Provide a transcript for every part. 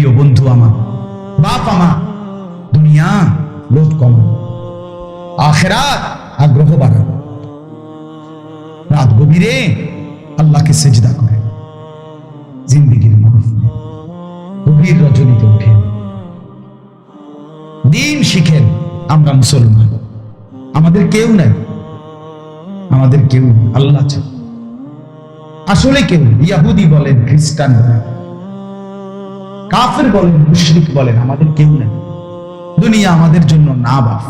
প্রিয় বন্ধু আমার, বাপ আমার, দুনিয়া লোভ কমানো, আখিরাত আগ্রহ বাড়ানো। রাত গভীরে আল্লাহকে সেজদা করে জিন্দেগির মাহফিলে গভীর রজনীতে উঠেন, দিন শিখেন। আমরা মুসলমান, আমাদের কেউ নাই, আমাদের কেউ নেই, আল্লাহ ছাড়া। আসলে কেউ, ইহুদি বলেন, খ্রিস্টান বলেন, কাফের বলেন, মুশরিক বলেন, আমাদের কেউ নেই। দুনিয়া আমাদের জন্য না বাপ,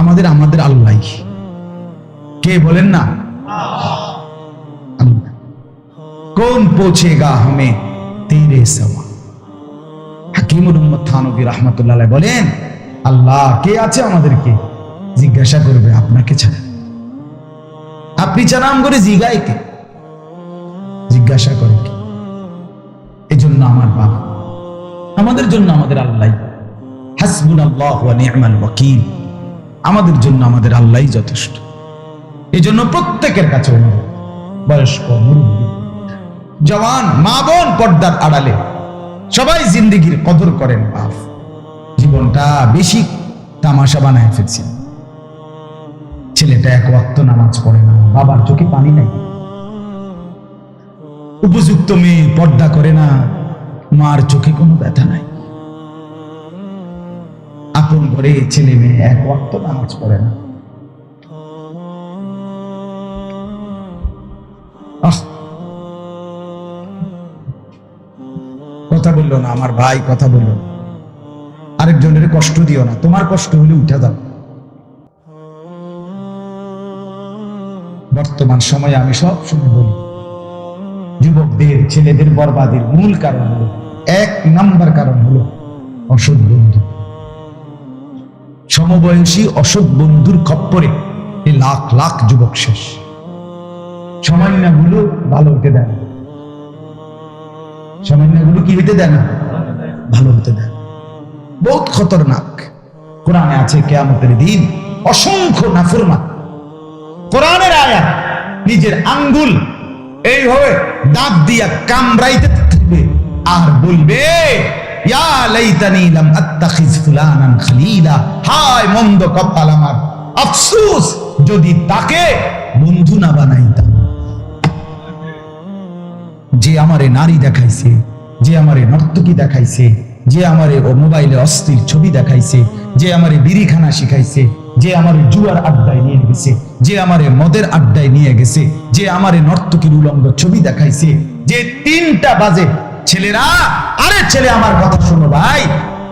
আমাদের আল্লাহ। কে বলেন না? আল্লাহ। কোন পৌঁছেগা হামে তেরে সওয়া। হাকিমুল উম্মত থানভী রাহমাতুল্লাহ আলাইহি বলেন, আল্লাহ কে আছে আমাদেরকে জিজ্ঞাসা করবে আপনাকে ছাড়া। আপনি ছাড়া আম করে জিগায় কে? জিজ্ঞাসা করে কে? এই জন্য আমার বাপ, আমাদের জন্য আমাদের আল্লাহ। হাসবুনাল্লাহু ওয়া নি'মাল ওয়াকিল। আমাদের জন্য আমাদের আল্লাহই যথেষ্ট। এই জন্য প্রত্যেকের কাছে অনুরোধ, বয়স্ক, মুরব্বী, জওয়ান, মা বোন, পর্দার আড়ালে সবাই জিন্দেগির কদর করেন। বাপ জীবনটা বেশি তামাশা বানায় ফেলছেন। ছেলেটা এক ওয়াক্ত নামাজ পড়ে না, বাবার চোখে পানি নাই। উপযুক্ত মেয়ে পর্দা করে না, মার চোখে কোনো ব্যথা নাই। আপন ঘরে ছেলে মেয়ে এক ওয়াক্ত নামাজ পড়ে না। কথা বললো না আমার ভাই, কথা বললো না। আরেকজনের কষ্ট দিও না, তোমার কষ্ট হলে উঠে দাও। বর্তমান সময়ে আমি সব সময় বলি, যুবকদের, ছেলেদের বরবাদের মূল কারণ হলো, 1 নাম্বার কারণ হলো অসৎ বন্ধু। সমবয়সী অসৎ বন্ধুর খপ্পরে লাখ লাখ যুবক শেষ। সামান্যগুলো ভালো হতে দেয় না, সামান্যগুলো কি হইতে দেয় না, ভালো হতে দেয়। বহুত খতরনাক। কোরআনে আছে কিয়ামতের দিন অসংখ্য নাফরমান কোরআনের আয়াত নিজের আঙ্গুল এইভাবে দাঁত দিয়া কামড়াইতে থাকবে আর বলবে, ইয়া লাইতানি লাম আত্তাখিজ ফুলানান খলিলা। হায় মন্দ কপাল আমার, আফসোস যদি তাকে বন্ধু না বানাইতাম। যে আমারে নারী দেখাইছে, যে আমারে নর্তকী দেখাইছে, যে আমারে ও মোবাইলে অস্থির ছবি দেখাইছে, যে আমারে বিড়িখানা শিখাইছে, যে আমারে জুয়ার আড্ডায় নিয়ে গেছে, যে আমারে মদের আড্ডায় নিয়ে গেছে, যে আমারে নর্তকীর উলঙ্গ ছবি দেখাইছে, যে 3টা বাজে ছেলেরা, আরে ছেলে আমার কথা শোনো ভাই,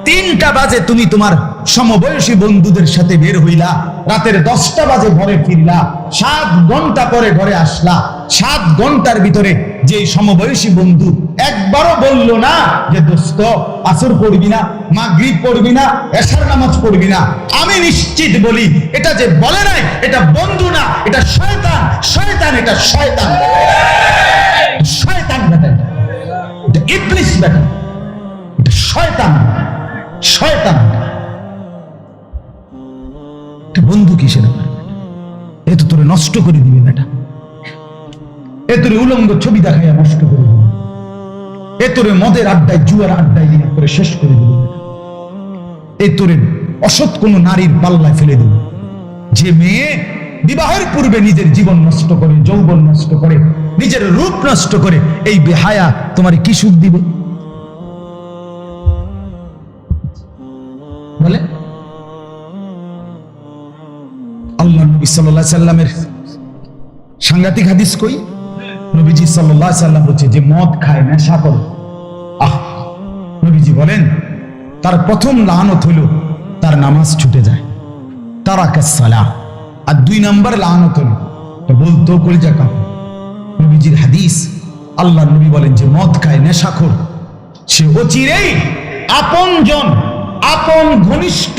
3টা বাজে তুমি তোমার সমবয়সী বন্ধুদের সাথে বের হইলা, রাতের 10টা বাজে ঘরে ফিরলা, 7 ঘন্টা পরে ঘরে আসলা। 7 ঘন্টার ভিতরে যে সমবয়সী বন্ধু একবারও বললো না যে দোস্ত আসর পড়বি না, মাগরিব পড়বি না, এশার নামাজ পড়বি না, আমি নিশ্চিত বলি এটা যে বলে নাই এটা বন্ধু না, এটা শয়তান। শয়তান, এটা শয়তান, শয়তান বেটা, এটা ইবলিস বেটা, এটা শয়তান, শয়তান। বন্ধু কিসের? এ তো তোরে নষ্ট করে দিবে বেটা, এ তোরে উলঙ্গ ছবি দেখাইয়া নষ্ট করে দিবে, এ তোরে মদের আড্ডায় জুয়ার আড্ডায় দিনে করে শেষ করে দিবে, এ তোরে অসৎ কোন নারীর পাল্লায় ফেলে দিবে। যে মেয়ে বিবাহের পূর্বে নিজের জীবন নষ্ট করে, যৌবন নষ্ট করে, নিজের রূপ নষ্ট করে, এই বেহায়া তোমার কি সুখ দিবে বলে? আল্লাহ নবী সাল্লাল্লাহু আলাইহি সাল্লামের সাংঘাতিক হাদিস কই? নবীজি সাল্লাল্লাহু আলাইহি সাল্লাম বলেছে, যে মদ খায়, নেশা করে, নবীজি বলেন তার প্রথম লানত হলো তার নামাজ ছুটে যায়, তারাকাস সালাহ। আর 2 নাম্বার লানত হলো, তো বলতো কলিজা কাঁপে, নবীজির হাদিস, আল্লাহ নবী বলেন যে মদ খায়, নেশাখোর, সে অচিরেই আপনজন, আপন ঘনিষ্ঠ,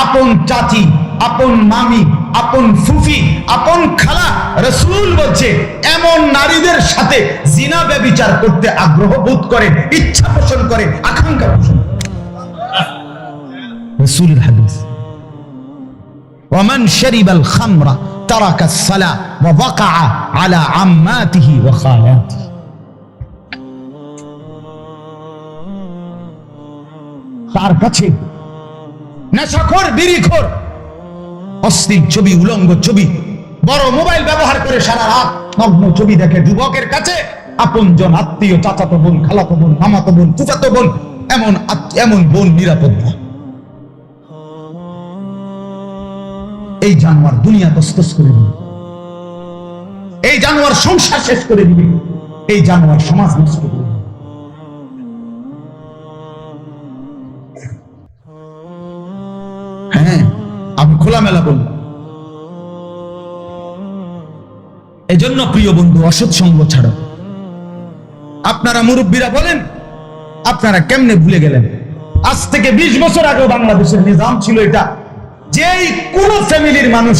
আপন চাচি, আপন মামি, আপন ফুফি, আপন খালা, রাসূল বলছে এমন নারীদের সাথে জিনা ব্যভিচার করতে আগ্রহ বোধ করে, ইচ্ছা পোষণ করে, আকাঙ্ক্ষা পোষণ করে। রাসূলের হাদিস, ওয়ামান শারিবাল খামরা তারাকাস সালাহ ওয়া ওয়াকাআ আলা আম্মাতিহি ওয়া খালাতিহি। তার কাছে নেশাখোর, বিড়িখোর, অশ্লীল ছবি, উলঙ্গ ছবি, বড় মোবাইল ব্যবহার করে সারা রাত নগ্ন ছবি দেখে যুবকের কাছে আপনজন, আত্মীয়, চাচাতো বোন, খালাতো বোন, মামাতো বোন, ফুফাতো বোন, এমন বোন নিরাপদ না। এই জানোয়ার দুনিয়া তসতস করে দিবে, এই জানোয়ার সংসার শেষ করে দিবে, এই জানোয়ার সমাজ নষ্ট করে দিবে। হ্যাঁ, আমি খোলামেলা বললাম। এজন্য প্রিয় বন্ধু, অসৎ সঙ্গ ছাড়ো। আপনারা মুরব্বীরা বলেন, আপনারা কেমনে ভুলে গেলেন? আজ থেকে 20 বছর আগে বাংলাদেশের নিজাম ছিল এটা, যেই কোন ফ্যামিলির মানুষ,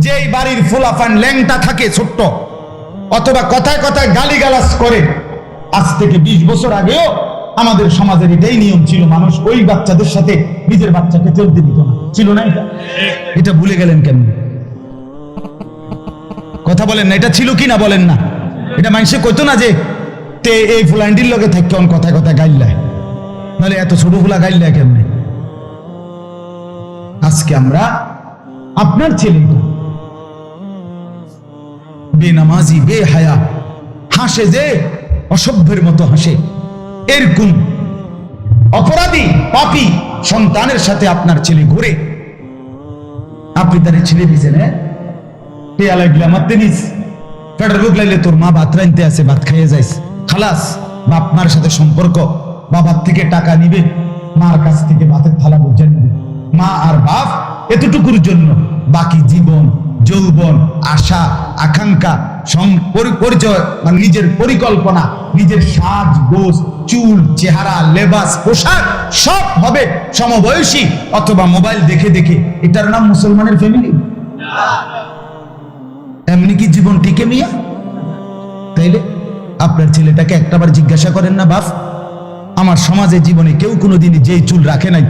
যেই বাড়ির ফুলাফান ল্যাংটা থাকে ছোট্ট, অথবা কথায় কথায় গালিগালাজ করে, আজ থেকে 20 বছর আগেও আমাদের সমাজের এটাই নিয়ম ছিল, মানুষ ওই বাচ্চাদের সাথে নিজের বাচ্চাকে চলতে দিত না, ছিল না এটা? এটা ভুলে গেলেন কেমনে? কথা বলেন না, এটা ছিল কি না বলেন না? এটা মানুষে কইতো না যে তে এই ফুলান্ডির লগে থাকে কোন কথায় কথায় গাইল্লায়, নাহলে এত ছোট ফুলা গাইল্লায় কেমনে? আজকে আমরা আপনার ছেলেটা বেনামাজি, বেহায়া, হাসে যে অসভ্যের মতো হাসে, এরকম অপরাধী পাপী সন্তানের সাথে আপনার ছেলে ঘুরে, আপনি তার ছেলে দিয়েছেন, পেয়ালা গিলা মারতে নিস, পেটের রোগ লাগলে তোর মা ভাত রাইনতে আছে, ভাত খাইয়ে যাইস, খালাস। বাপ মার সাথে সম্পর্ক, বাবার থেকে টাকা নিবে, মার কাছ থেকে ভাতের থালা বুঝে নিবে, মা আর বাপ এতটুকুর জন্য বাকি জীবন, যৌবন, আশা, আকাঙ্ক্ষা, পরিচয়, মানে নিজের পরিকল্পনা, নিজের সাজ গোজ, চুল, চেহারা, লেবাস, পোশাক সব হবে সমবয়সী অথবা মোবাইল দেখে দেখে। এটার নাম মুসলমানের ফ্যামিলি? এমনি কি জীবন টিকে মিয়া? তাইলে আপনার ছেলেটাকে একটাবার জিজ্ঞাসা করেন না, বাপ, আমার সমাজে জীবনে কেউ কোনোদিনই যেই চুল রাখে নাই,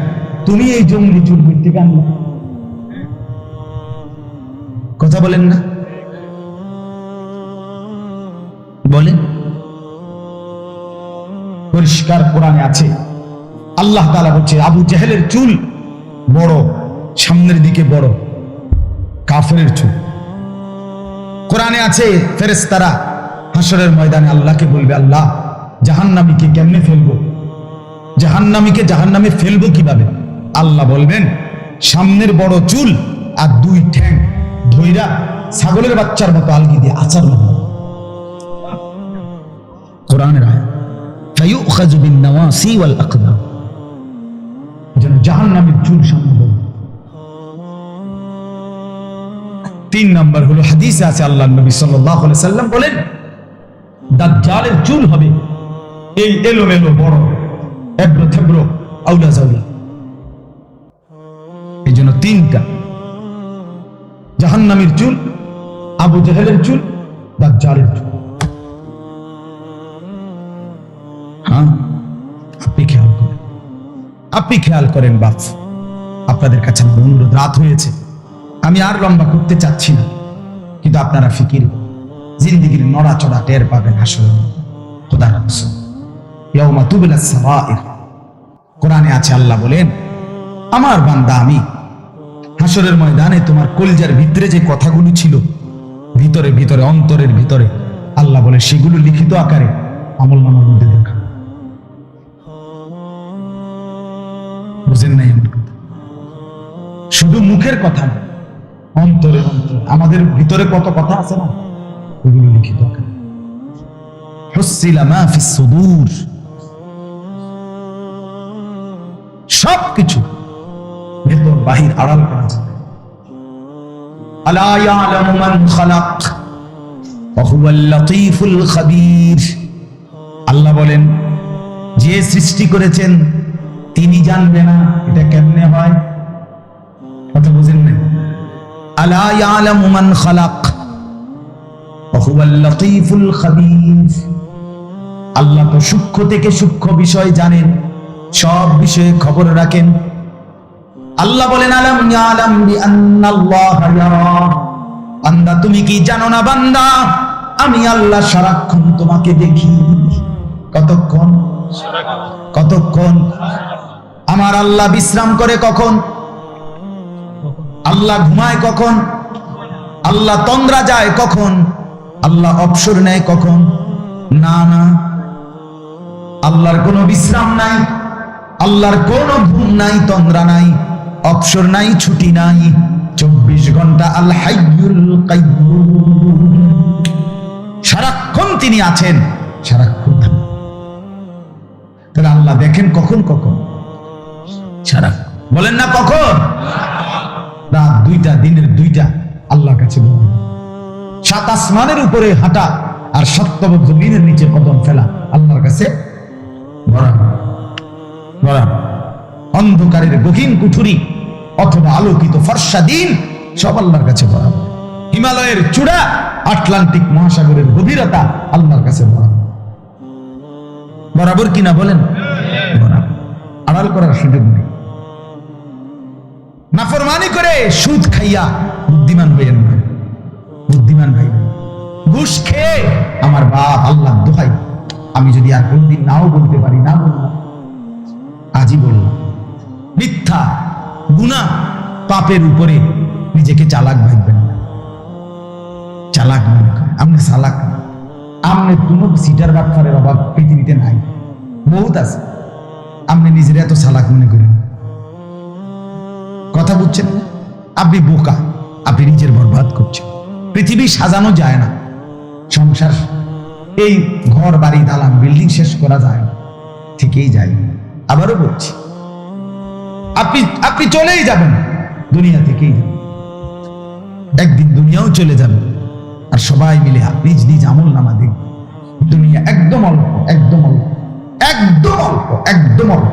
তুমি এই জঙ্গলি চুল থেকে আনলে? কথা বলেন না, বলেন। পরিষ্কার কোরআনে আছে, আল্লাহ তাআলা বলছে আবু জেহেলের চুল বড়, সামনের দিকে বড়, কাফেরের চুল। কোরআনে আছে ফেরেশতারা হাসরের ময়দানে আল্লাহকে বলবে, আল্লাহ জাহান্নামীকে কেমনে ফেলবো, জাহান্নামীকে জাহান্নামে ফেলবো কিভাবে? আল্লাহ বলবেন, সামনের বড় চুল আর 2 ঠ্যাং ধইরা ছাগলের বাচ্চার মতো আলগি দিয়ে আচার হবে। কোরআনের আয়াত, ফায়ুখাযু বিন নাওয়াসি ওয়াল আকদাম, যেন জাহান্নামীর চুল সামনে বড়। 3 নাম্বার হলো, হাদিসে আছে আল্লাহর নবী সাল্লাল্লাহু আলাইহি সাল্লাম বলেন, দাজ্জালের চুল হবে এই এলোমেলো বড়, এবড়ো থেবড়ো, আউলা জাউলা। এই জন্য 3টা, জাহান্নামীর চুল, আবু জেহেলের চুল, দাজ্জালের চুল। হ্যাঁ, আপনি খেয়াল করেন বাপ, আপনাদের কাছে আমার অনুরোধ, রাত হয়েছে, আমি আর লম্বা করতে চাচ্ছি না, কিন্তু আপনারা ফিকির, জিন্দেগির নড়াচড়া টের পাবেন আসলে। খোদার কসম, ইয়াউমা তুবলাস সারাইর, কোরআনে আছে, আল্লাহ বলেন, আমার বান্দা আমি হাসরের ময়দানে তোমার কলিজার ভিতরে যে কথাগুলো ছিল, ভিতরে ভিতরে, অন্তরের ভিতরে, আল্লাহ বলে সেগুলো লিখিত আকারে আমলনামার মধ্যে দেখা। বুঝেন নাই? শুধু মুখের কথা না, অন্তরে অন্তরে, আমাদের ভিতরে কত কথা আছে না, ওগুলো লিখিত আকারে। হুসিলা মা ফিস সুদূর, সবকিছু ভেতর বাহির আড়াল করা যাবে। আলা ইয়ালামু মান খালাক ওয়া হুয়াল লাতীফুল খাবীর, আল্লাহ বলেন, যে সৃষ্টি করেছেন তিনি জানবে না এটা কেমনে হয়? কথা বুঝেন না? আলা ইয়ালামু মান খালাক ওয়া হুয়াল লাতীফুল খাবীর, আল্লাহ তো সূক্ষ্ম থেকে সূক্ষ্ম বিষয় জানেন, সব বিষয়ে খবর রাখেন। আল্লাহ বলেন, আলাম ইয়ালাম বিআন্নাল্লাহা ইয়ারা, বান্দা তুমি কি জানো না বান্দা, আমি আল্লাহ সারাক্ষণ তোমাকে দেখি। কতক্ষণ? কতক্ষণ? আমার আল্লাহ বিশ্রাম করে কখন? আল্লাহ ঘুমায় কখন? আল্লাহ তন্দ্রা যায় কখন? আল্লাহ অবসর নেয় কখন? না না, আল্লাহর কোনো বিশ্রাম নাই, আল্লাহর কোনো ঘুম নাই, তন্দ্রা নাই, অবসর নাই, ছুটি নাই। 24 ঘন্টা আল হাইয়ুল কাইয়্যুম, সারাক্ষণ তিনি আছেন, সারাক্ষণ। তাহলে আল্লাহ দেখেন কখন কখন? সারা বলেন না কখন? রাত 2টা, দিনের 2টা আল্লাহর কাছে বলুন। 7 আসমানের উপরে হাঁটা আর 7 জমিনের নিচে কদম ফেলা আল্লাহর কাছে বরাবর বরাবর। অন্ধকারের গহীন কুঠুরি অথবা আলোকিত ফর্সা দিন সব আল্লাহর কাছে বরাবর। হিমালয়ের চূড়া, আটলান্টিক মহাসাগরের গভীরতা আল্লাহর কাছে বরাবর। বরাবর কিনা বলেন? বরাবর। আড়াল করার সুযোগ নেই। নাফরমানি করে সুদ খাইয়া বুদ্ধিমান হইয়েন না, বুদ্ধিমান ভাই। ঘুষ খেয়ে আমার বাপ আল্লাহ দোহাই, আমি যদি আর কোনদিন নাও বলতে পারি, না বললাম, আজই বললাম। মিথ্যা, গুনাহ, পাপের উপরে নিজেকে চালাক ভাববেন না। চালাক মনে করেন আপনি চালাক না। আপনি কোনো সিটার বাটফারের অভাব পৃথিবীতে নাই, বহুত আছে। আপনি নিজের এত চালাক মনে করেন, কথা বুঝছেন? আপনি বোকা, আপনি নিজের বরবাদ করছেন। পৃথিবী সাজানো যায় না, সংসার, এই ঘর বাড়ি দালান বিল্ডিং শেষ করা যায় না, থেকেই যায়। আবারও বলছি, আপনি চলেই যাবেন, দুনিয়া থেকেই যাবেন। একদিন দুনিয়াও চলে যাবে, আর সবাই মিলে নিজ নিজ আমল নামা দেখবে। দুনিয়া একদম অল্প, একদম অল্প, একদম অল্প, একদম অল্প।